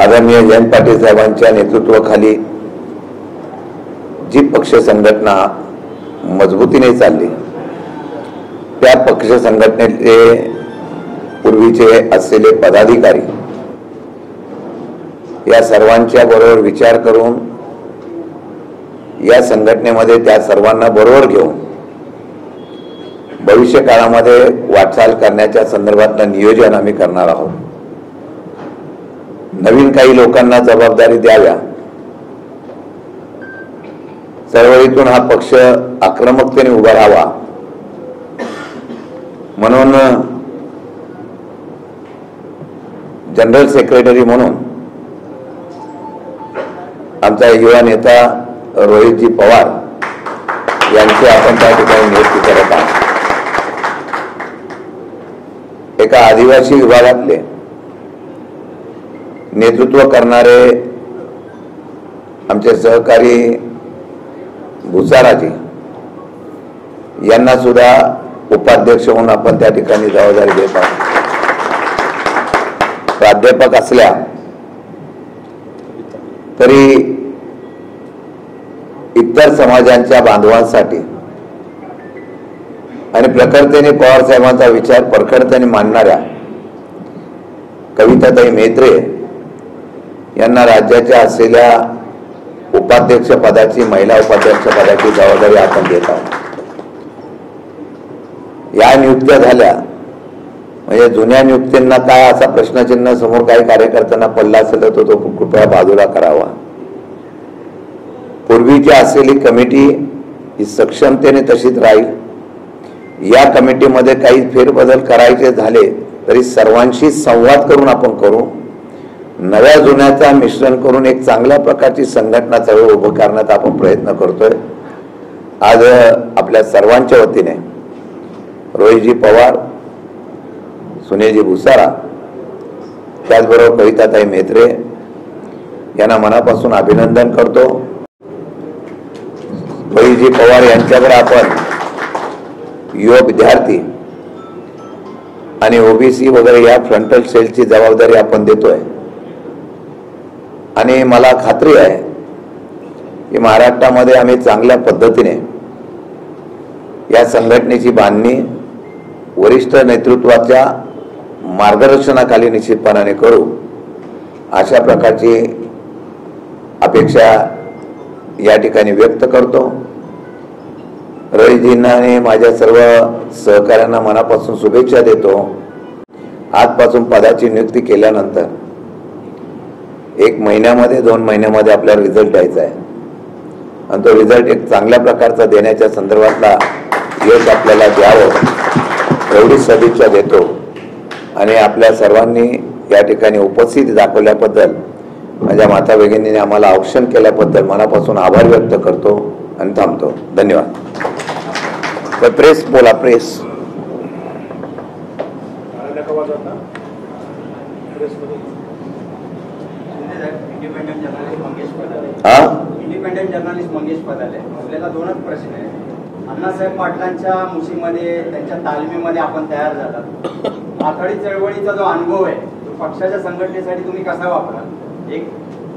आदरणीय जयंत पाटील साहेबांच्या नेतृत्वाखाली जी पक्ष संघटना मजबूतीने चालली, त्या पक्ष संघटनेचे पूर्वीचे असलेले पदाधिकारी या सर्वांच्या बरोबर विचार करून या संघटनेमध्ये त्या सर्वांना बरोबर घेऊन भविष्य काळामध्ये वाटचाल करण्याच्या संदर्भातलं नियोजन आम्ही करणार आहोत। नवीन काही लोकांना जबाबदारी द्याव्या, चळवळीतून हा पक्ष आक्रमकतेने उभा राहावा म्हणून जनरल सेक्रेटरी म्हणून आमचा युवा नेता रोहितजी पवार यांची आपण त्या ठिकाणी नियुक्ती करत आहोत। एका आदिवासी विभागातले नेतृत्व करणारे आमचे सहकारी भुसाराजी यांना सुद्धा उपाध्यक्ष म्हणून आपण त्या ठिकाणी जबाबदारी देत आहोत। प्राध्यापक असल्या तरी इतर समाजांच्या बांधवांसाठी आणि प्रखरतेने पवार साहेबांचा विचार प्रखरतेने मांडणाऱ्या कविताताई मेत्रे यांना राज्याच्या असलेल्या उपाध्यक्ष पदाची, महिला उपाध्यक्ष पदाची जबाबदारी आपण देत आहोत। या नियुक्त्या झाल्या म्हणजे जुन्या नियुक्तींना काय असा प्रश्नचिन्ह समोर काही कार्यकर्त्यांना पडला असेल तर तो कृपया बाजूला करावा। पूर्वीची असलेली कमिटी ही सक्षमतेने तशीच राहील। या कमिटीमध्ये काही फेरबदल करायचे झाले तरी सर्वांशी संवाद करून आपण करू, नव्या जुन्याचा मिश्रण करून एक चांगल्या प्रकारची संघटना चळवळ उभं करण्याचा आपण प्रयत्न करतोय। आज आपल्या सर्वांच्या वतीने रोहितजी पवार, सुनीलजी भुसारा, त्याचबरोबर कविताताई मेत्रे यांना मनापासून अभिनंदन करतो। रोहितजी पवार यांच्यावर आपण युवा विद्यार्थी आणि ओबीसी वगैरे या फ्रंटल सेलची जबाबदारी आपण देतोय आणि मला खात्री आहे की महाराष्ट्रामध्ये आम्ही चांगल्या पद्धतीने या संघटनेची बांधणी वरिष्ठ नेतृत्वाच्या मार्गदर्शनाखाली निश्चितपणाने करू, अशा प्रकारची अपेक्षा या ठिकाणी व्यक्त करतो। रोहितजींना आणि माझ्या सर्व सहकाऱ्यांना मनापासून शुभेच्छा देतो। आजपासून पदाची नियुक्ती केल्यानंतर 1 महिन्यामध्ये 2 महिन्यामध्ये आपल्याला रिझल्ट द्यायचा आहे आणि तो रिझल्ट एक चांगल्या प्रकारचा देण्याच्या संदर्भातला यश आपल्याला द्यावं एवढी सदिच्छा देतो आणि आपल्या सर्वांनी या ठिकाणी उपस्थिती दाखवल्याबद्दल, माझ्या माता भगिनींनी आम्हाला औक्षण केल्याबद्दल मनापासून आभार व्यक्त करतो आणि थांबतो। धन्यवाद। प्रेस बोला, प्रेस। इंडिपेंडेंट जर्नलिस्ट मंगेश पदाले, आपल्याला 2च प्रश्न आहे। अण्णासाहेब पाटलांच्या मुशीमध्ये, त्यांच्या तालमीमध्ये आपण तयार झालात। माथाडी चळवळीचा जो अनुभव आहे तो पक्षाच्या संघटनेसाठी तुम्ही कसा वापराल, एक।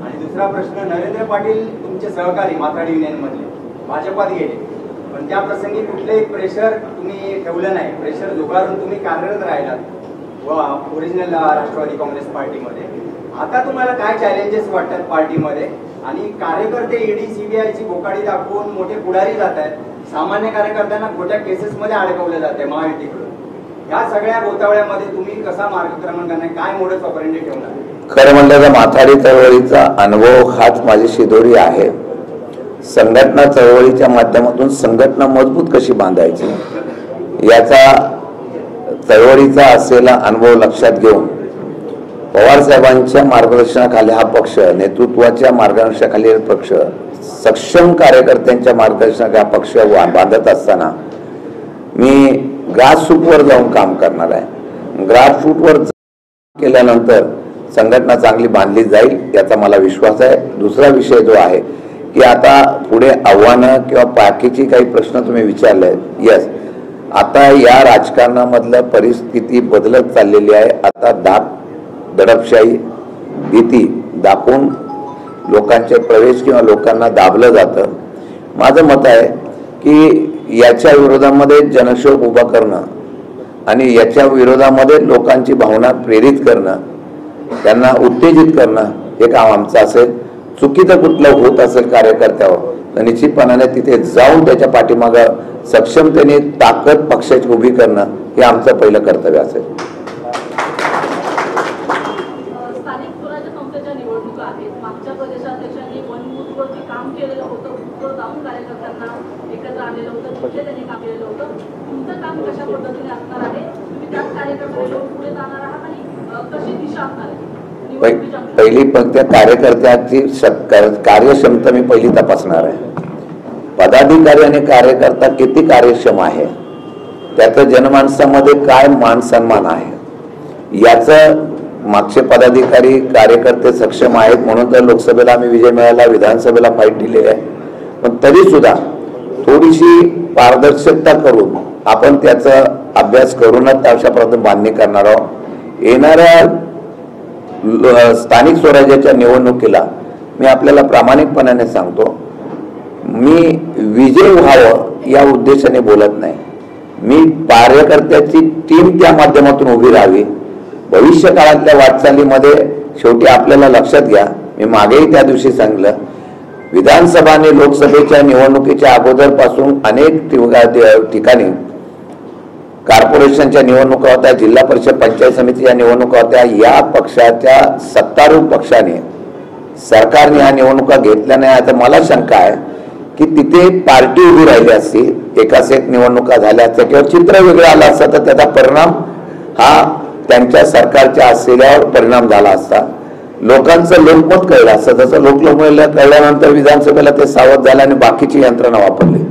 आणि दुसरा प्रश्न, नरेंद्र पाटील तुमचे सहकारी माथाडी युनियन मधले भाजपात गेले, पण त्या प्रसंगी कुठलेही प्रेशर तुम्ही ठेवलं नाही, प्रेशर झुगारून तुम्ही कार्यरत राहिलात व ओरिजिनल राष्ट्रवादी काँग्रेस पार्टीमध्ये। आता तुम्हाला काय चॅलेंजेस वाटतात पार्टीमध्ये आणि कार्यकर्ते ईडी सीबीआयची बोकाडी दाखवून मोठे पुढारी जात आहेत, सामान्य कार्यकर्त्यांना खोट्या केसेसमध्ये अडकवले जाते महायुतीकडून, या सगळ्या गोतावळ्यामध्ये तुम्ही कसा मार्गक्रमण करणार, काय मोडस ऑपरेंडी ठेवणार? खरं म्हणलं तर माथाडी चळवळीचा अनुभव हाच माझी शिदोरी आहे। संघटना चळवळीच्या माध्यमातून संघटना मजबूत कशी बांधायची याचा चळवळीचा असलेला अनुभव लक्षात घेऊन पवार साहेबांच्या मार्गदर्शनाखाली हा पक्ष, नेतृत्वाच्या मार्गदर्शनाखाली पक्ष, सक्षम कार्यकर्त्यांच्या मार्गदर्शनाखाली हा पक्ष बांधत असताना मी ग्रासरूटवर जाऊन काम करणार आहे। ग्रासरूटवर केल्यानंतर संघटना चांगली बांधली जाईल याचा मला विश्वास आहे। दुसरा विषय जो आहे की आता पुढे आव्हानं किंवा बाकीची काही प्रश्न तुम्ही विचारले, यस, आता या राजकारणामधलं परिस्थिती बदलत चाललेली आहे। आता दडपशाही, भीती दाखवून लोकांचे प्रवेश किंवा लोकांना दाबलं जातं. माझं मत आहे की याच्या विरोधामध्ये जनक्षोभ उभा करणं आणि याच्या विरोधामध्ये लोकांची भावना प्रेरित करणं, त्यांना उत्तेजित करणं हे काम आमचं असेल. चुकीचं कुठलं होत असेल कार्यकर्त्यावर तर निश्चितपणाने तिथे जाऊन त्याच्या पाठीमागं सक्षमतेने ताकद पक्षाची उभी करणं हे आमचं पहिलं कर्तव्य असेल. स्थानिक स्वराज्य संस्थेच्या निवडणुका आहेत. मागच्या प्रदेशाध्यक्षांनी वनबूथवरती काम केलेलं होतं, बूथवर जाऊन कार्यकर्त्यांना एकत्र आणलेलं होतं, तिथे त्यांनी काम केलेलं होतं. तुमचं काम कशा पद्धतीने असणार आहे? तुम्ही त्याच कार्यकर्त्यांना घेऊन पुढे जाणार आहात आणि कशी दिशा असणार आहे? पहिली फक्त कार्यकर्त्याची कार्यक्षमता मी पहिली तपासणार आहे. पदाधिकारी आणि कार्यकर्ता किती कार्यक्षम आहे, त्याचं जनमानसामध्ये काय मान सन्मान आहे, याचं मागचे पदाधिकारी कार्यकर्ते सक्षम आहेत म्हणून तर लोकसभेला आम्ही विजय मिळाला, विधानसभेला फाईट दिलेली आहे. पण तरी सुद्धा थोडीशी पारदर्शकता करून आपण त्याचा अभ्यास करूनच अशा प्रकारे बांधणी करणार आहोत. येणाऱ्या स्थानिक स्वराज्याच्या निवडणुकीला मी आपल्याला प्रामाणिकपणाने सांगतो, मी विजय व्हावं या उद्देशाने बोलत नाही. मी कार्यकर्त्याची टीम त्या माध्यमातून उभी राहावी. भविष्य काळातल्या वाटचालीमध्ये शेवटी आपल्याला लक्षात घ्या, मी मागेही त्या दिवशी सांगितलं, विधानसभा आणि लोकसभेच्या निवडणुकीच्या अगोदरपासून अनेक ठिकाणी कॉर्पोरेशनच्या निवडणुका होत्या, जिल्हा परिषद पंचायत समितीच्या निवडणुका होत्या. या पक्षाच्या सत्तारूढ पक्षाने सरकारने या निवडणुका घेतल्या नाही. आता मला शंका आहे की तिथे पार्टी उभी राहिली असती, एकाच एक निवडणुका झाल्या असत्या किंवा चित्र वेगळं आलं असतं तर त्याचा परिणाम हा त्यांच्या सरकारच्या असलेल्यावर परिणाम झाला असता. लोकांचं लोकमत कळलं असतं. जसं लोकमत कळल्यानंतर विधानसभेला ते सावध झालं आणि बाकीची यंत्रणा वापरली.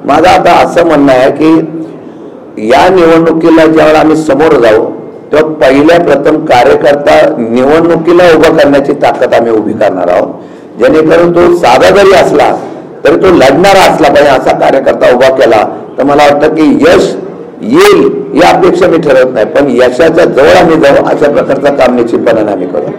माझं आता असं म्हणणं आहे की या निवडणुकीला ज्यावेळेला आम्ही समोर जाऊ तेव्हा पहिल्या प्रथम कार्यकर्ता निवडणुकीला उभा करण्याची ताकद आम्ही उभी करणार आहोत, जेणेकरून तो साधा जरी असला तरी तो लढणारा असला पाहिजे. असा कार्यकर्ता उभा केला तर मला वाटतं की यश येईल ही अपेक्षा मी ठरवत नाही, पण यशाच्या जवळ आम्ही जाऊ अशा प्रकारचं काम निश्चितपणे आम्ही करू.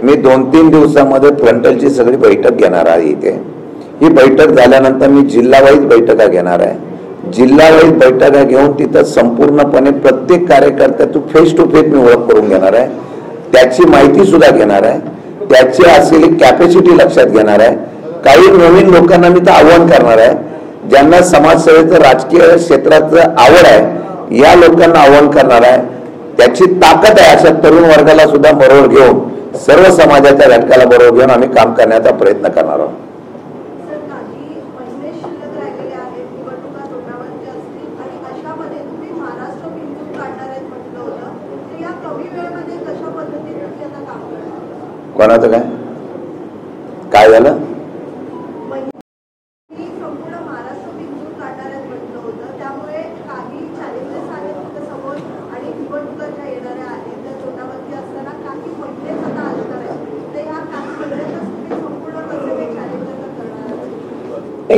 मी 2-3 दिवसामध्ये फ्रंटलची सगळी बैठक घेणार आहे. इथे ही बैठक झाल्यानंतर मी जिल्हा वाईज बैठका घेणार आहे. जिल्हा वाईज बैठका घेऊन तिथं संपूर्णपणे प्रत्येक कार्यकर्त्यातून फेस टू फेस मी ओळख करून घेणार आहे, त्याची माहिती सुद्धा घेणार आहे, त्याची असलेली कॅपॅसिटी लक्षात घेणार आहे. काही नवीन लोकांना मी तर आव्हान करणार आहे, ज्यांना समाजसेवेचं राजकीय क्षेत्राचं आवड आहे या लोकांना आव्हान करणार आहे. त्याची ताकद आहे अशा तरुण वर्गाला सुद्धा बरोबर घेऊन सर्व समाजाच्या घटकाला बरोबर घेऊन आम्ही काम करण्याचा प्रयत्न करणार आहोत. कोणाचं काय झालं?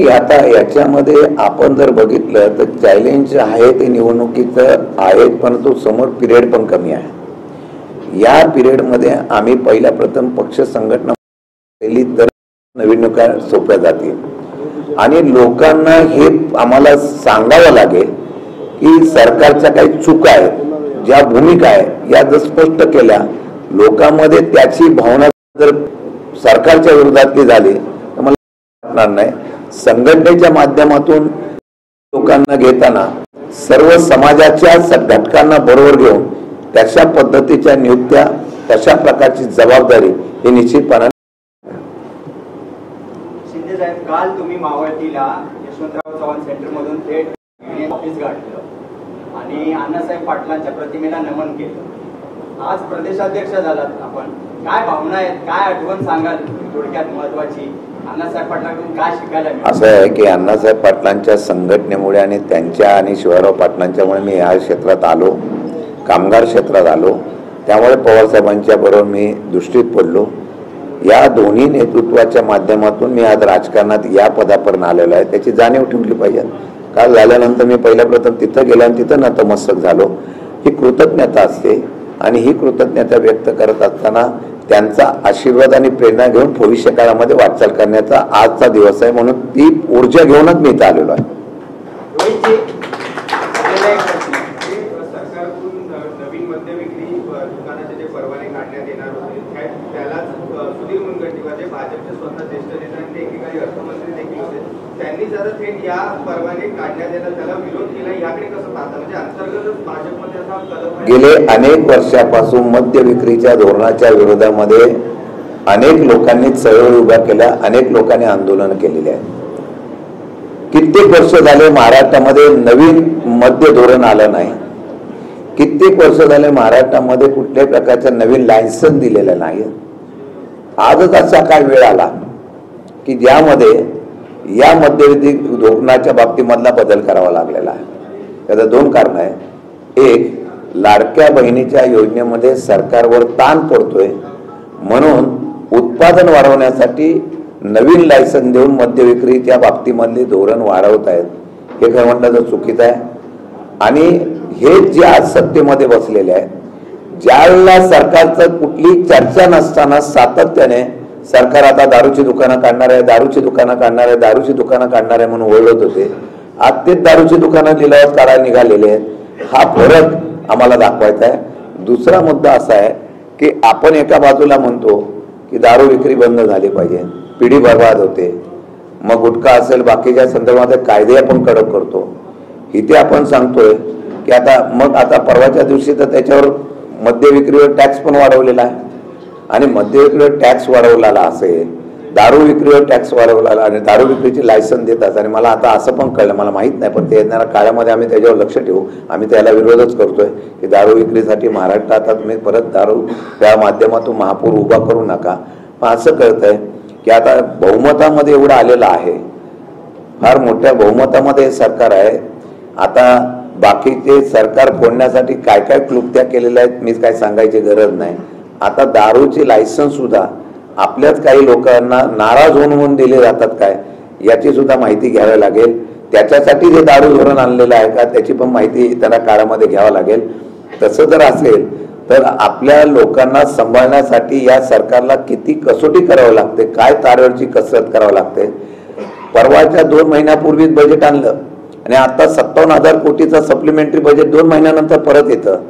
आता याच्यामध्ये आपण जर बघितलं तर चॅलेंज आहे ते निवडणुकीचं आहेत, परंतु समोर पिरियड पण कमी आहे. या पिरियडमध्ये आम्ही पहिल्या प्रथम पक्ष संघटना केली तर निवडणुका सोप्या जातील आणि लोकांना हे आम्हाला सांगावं लागेल की सरकारच्या काही चुका आहेत, ज्या भूमिका आहे या जर स्पष्ट केल्या लोकांमध्ये त्याची भावना जर सरकारच्या विरोधातली झाली तर मला वाटणार नाही. संघटनेच्या माध्यमातून लोकांना घेताना सर्व समाजाच्या घटकांना बरोबर घेऊन तशा पद्धतीच्या नियुक्त्या, तशा प्रकारची जबाबदारी ही निश्चितपणाने. शिंदे साहेब, काल तुम्ही मावळतीला यशवंतराव चव्हाण सेंटर मधून थेट ऑफिस गाठलं आणि अण्णासाहेब पाटलांच्या प्रतिमेला नमन केलं. आज प्रदेशाध्यक्ष झालात आपण, काय भावना आहेत, काय आठवण सांगाल थोडक्यात महत्वाची? अण्णासाहेब पाटलांकडून काय शिकायला मिळालं? असं आहे की अण्णासाहेब पाटलांच्या संघटनेमुळे आणि त्यांच्या आणि शिवाजीराव पाटलांच्यामुळे मी या क्षेत्रात आलो, कामगार क्षेत्रात आलो. त्यामुळे पवारसाहेबांच्या बरोबर मी दृष्टीत पडलो. या दोन्ही नेतृत्वाच्या माध्यमातून मी आज राजकारणात या पदापर्यंत आलेलो आहे, त्याची जाणीव ठेवली पाहिजे. काल झाल्यानंतर मी पहिल्या प्रथम तिथं गेलो आणि तिथं नतमस्तक झालो. ही कृतज्ञता असते आणि ही कृतज्ञता व्यक्त करत असताना त्यांचा आशीर्वाद आणि प्रेरणा घेऊन भविष्य काळामध्ये वाटचाल करण्याचा आजचा दिवस आहे, म्हणून ती ऊर्जा घेऊनच मी इथं आलेलो आहे. सरकारकडून नवीन मद्य विक्री दुकानाचे जे परवाने काढण्यात येणार होते त्यालाच सुधीर मुनगंटीवार जे भाजपचे स्वतः ज्येष्ठ नेते आणि ते एकेकाळी अर्थमंत्री देखील होते, त्यांनी जरा थेट या परवाने काढण्यात येणार त्याला विरोध केला. याकडे कसं पाहता, म्हणजे अंतर्गतच भाजपमध्ये असा कलम आहे? गेले अनेक वर्षापासून मद्य विक्रीच्या धोरणाच्या विरोधामध्ये अनेक लोकांनी चळवळी उभ्या केल्या, अनेक लोकांनी आंदोलन केलेले आहे. कित्येक वर्ष झाले महाराष्ट्रामध्ये नवीन मद्य धोरण आलं नाही. कित्येक वर्ष झाले महाराष्ट्रामध्ये कुठल्याही प्रकारचं नवीन लायसन्स दिलेलं नाही. आजच असा काय वेळ आला की ज्यामध्ये या मद्यविधी धोरणाच्या बाबतीमधला बदल करावा लागलेला आहे. त्याचं दोन कारण आहे. एक, लाडक्या बहिणीच्या योजनेमध्ये सरकारवर ताण पडतोय, म्हणून उत्पादन वाढवण्यासाठी नवीन लायसन्स देऊन मद्य विक्रीच्या बाबतीमधले धोरण वाढवत आहेत. हे खरं म्हटलं तर चुकीचं आहे. आणि हे जे आज सत्तेमध्ये बसलेले आहेत, ज्यावेळेला सरकारचं कुठली चर्चा नसताना सातत्याने सरकार आता दारूची दुकानं काढणार आहे, दारूची दुकानं काढणार आहे, दारूची दुकानं काढणार आहे म्हणून ओरडत होते. आज तेच दारूची दुकानं लिलावात काढायला निघालेले आहेत. हा फरक आम्हाला दाखवायचा आहे. दुसरा मुद्दा असा आहे की आपण एका बाजूला म्हणतो की दारू विक्री बंद झाली पाहिजे, पिढी बर्बाद होते, मग गुटखा असेल बाकीच्या संदर्भात कायदे आपण कडक करतो. इथे आपण सांगतोय की आता परवाच्या दिवशी तर त्याच्यावर मद्य विक्रीवर टॅक्स पण वाढवलेला आहे. आणि मद्य विक्रीवर टॅक्स वाढवलेला असेल, दारू विक्रीवर टॅक्स वाढवलेला आणि दारू विक्रीची लायसन्स देतात. आणि मला आता असं पण कळलं, मला माहीत नाही, पण ते येणाऱ्या काळामध्ये आम्ही त्याच्यावर लक्ष ठेवू. आम्ही त्याला विरोधच करतोय की दारू विक्रीसाठी महाराष्ट्रात तुम्ही परत दारू त्या माध्यमातून महापूर उभा करू नका. पण असं कळतंय की आता बहुमतामध्ये एवढं आलेलं आहे, फार मोठ्या बहुमतामध्ये सरकार आहे. आता बाकीचे सरकार फोडण्यासाठी काय काय क्लुप्त्या केलेल्या आहेत मी काय सांगायची गरज नाही. आता दारूची लायसन्स सुद्धा आपल्याच काही लोकांना नाराज होऊन दिले जातात काय, याची सुद्धा माहिती घ्यावी लागेल. त्याच्यासाठी जे दारू धोरण आणलेलं आहे का त्याची पण माहिती त्यांना काळामध्ये घ्यावं लागेल. तसं जर असेल तर आपल्या लोकांना सांभाळण्यासाठी या सरकारला किती कसोटी करावं लागते, काय तारेवरची कसरत करावं लागते. परवाच्या 2 महिन्यापूर्वीच बजेट आणलं आणि आता 57,000 कोटीचा सप्लिमेंटरी बजेट 2 महिन्यानंतर परत येतं.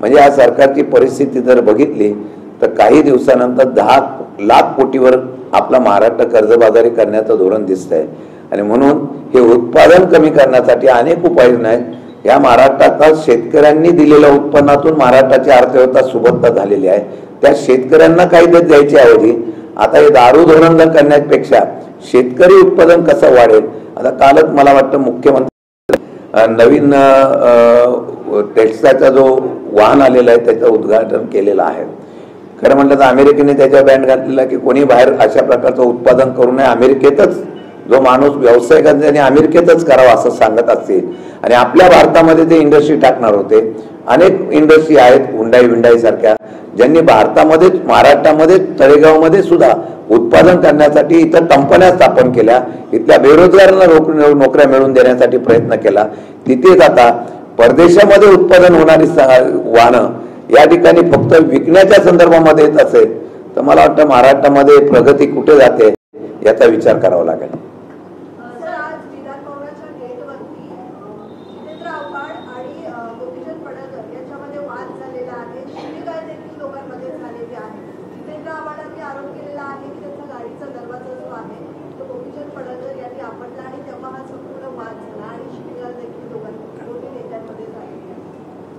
म्हणजे या सरकारची परिस्थिती जर बघितली तर काही दिवसानंतर 10 लाख कोटीवर आपला महाराष्ट्र कर्जबाजारी करण्याचं धोरण दिसतंय. आणि म्हणून हे उत्पादन कमी करण्यासाठी अनेक उपाययोजना आहेत. या महाराष्ट्रात शेतकऱ्यांनी दिलेल्या उत्पन्नातून महाराष्ट्राची अर्थव्यवस्था सुबत्ता झालेली आहे. त्या शेतकऱ्यांना काही देत द्यायची ऐवजी आता हे दारू धोरण करण्यापेक्षा शेतकरी उत्पादन कसं वाढेल. आता कालच मला वाटतं मुख्यमंत्री नवीन टेक्स्टाचा जो वाहन आलेला आहे त्याचं उद्घाटन केलेलं आहे. खरं म्हटलं तर अमेरिकेने त्याच्या बॅन घातलेला की कोणी बाहेर अशा प्रकारचं उत्पादन करू नये, अमेरिकेतच जो माणूस व्यवसाय करतो त्याने अमेरिकेतच करावा असं सांगत असतील. आणि आपल्या भारतामध्ये ते इंडस्ट्री टाकणार होते. अनेक इंडस्ट्री आहेत हुंडाई सारख्या ज्यांनी भारतामध्ये महाराष्ट्रामध्ये तळेगावमध्ये सुद्धा उत्पादन करण्यासाठी इथं कंपन्या स्थापन केल्या, इथल्या बेरोजगारांना नोकऱ्या मिळवून देण्यासाठी प्रयत्न केला. तिथेच आता परदेशामध्ये उत्पादन होणारी वाहनं या ठिकाणी फक्त विकण्याच्या संदर्भामध्ये येत असेल तर मला वाटतं महाराष्ट्रामध्ये प्रगती कुठे जाते याचा विचार करावा लागेल.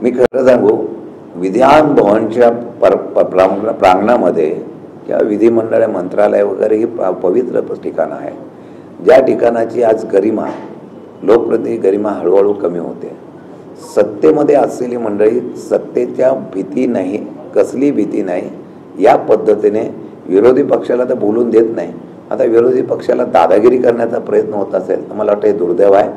मी खरं सांगू, विधान भवनच्या प्रांगणामध्ये किंवा विधिमंडळ मंत्रालय वगैरे ही पवित्र ठिकाण आहे, ज्या ठिकाणाची आज गरिमा लोकप्रतिनिधी गरिमा हळूहळू कमी होते. सत्तेमध्ये असलेली मंडळी सत्तेच्या भीती नाही, कसली भीती नाही या पद्धतीने विरोधी पक्षाला तर बोलून देत नाही. आता विरोधी पक्षाला दादागिरी करण्याचा प्रयत्न होत असेल तर मला वाटतं हे दुर्दैव आहे.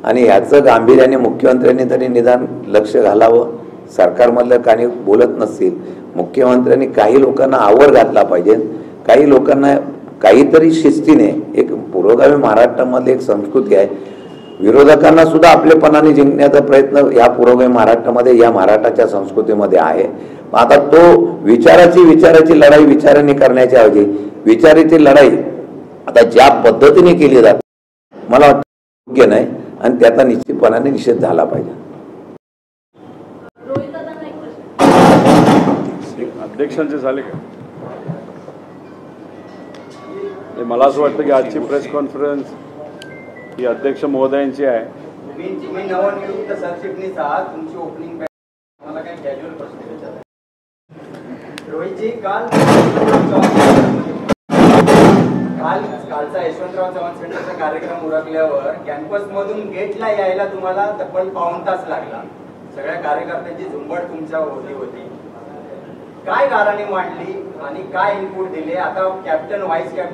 आणि याचं गांभीर्याने मुख्यमंत्र्यांनी तरी निदान लक्ष घालावं. सरकारमधलं काही बोलत नसतील, मुख्यमंत्र्यांनी काही लोकांना आवर घातला पाहिजे. काही लोकांना काहीतरी शिस्तीने, एक पुरोगामी महाराष्ट्रामधली एक संस्कृती आहे, विरोधकांना सुद्धा आपलेपणाने जिंकण्याचा प्रयत्न या पुरोगामी महाराष्ट्रामध्ये, या महाराष्ट्राच्या संस्कृतीमध्ये आहे. आता तो विचाराची लढाई विचाराने करण्याच्या ऐवजी विचाराची लढाई आता ज्या पद्धतीने केली जाते मला वाटतं योग्य नाही आणि त्याचा निश्चितपणाने निषेध झाला पाहिजे. रोहितदादांना एक प्रश्न. अध्यक्षांचे झाले का? मला असं वाटतं की आजची प्रेस कॉन्फरन्स ही अध्यक्ष महोदयांची आहे. तुम्ही नवनियुक्त सरचिटणीस आहात, तुमची ओपनिंग मला काही कॅज्युअल प्रश्न विचारायचे. रोहितजी, कालचा यशवंतराव चव्हाण सेंटरचा कार्यक्रम उरकल्यावर कॅम्पस मधून गेटला यायला तुम्हाला तब्बल पाऊण तास लागला. सगळ्या कार्यकर्त्यांची झुंबड तुमच्या होती. काय गाराणी मांडली आणि काय इनपुट दिले? आता कॅप्टन व्हाईस कॅप्टन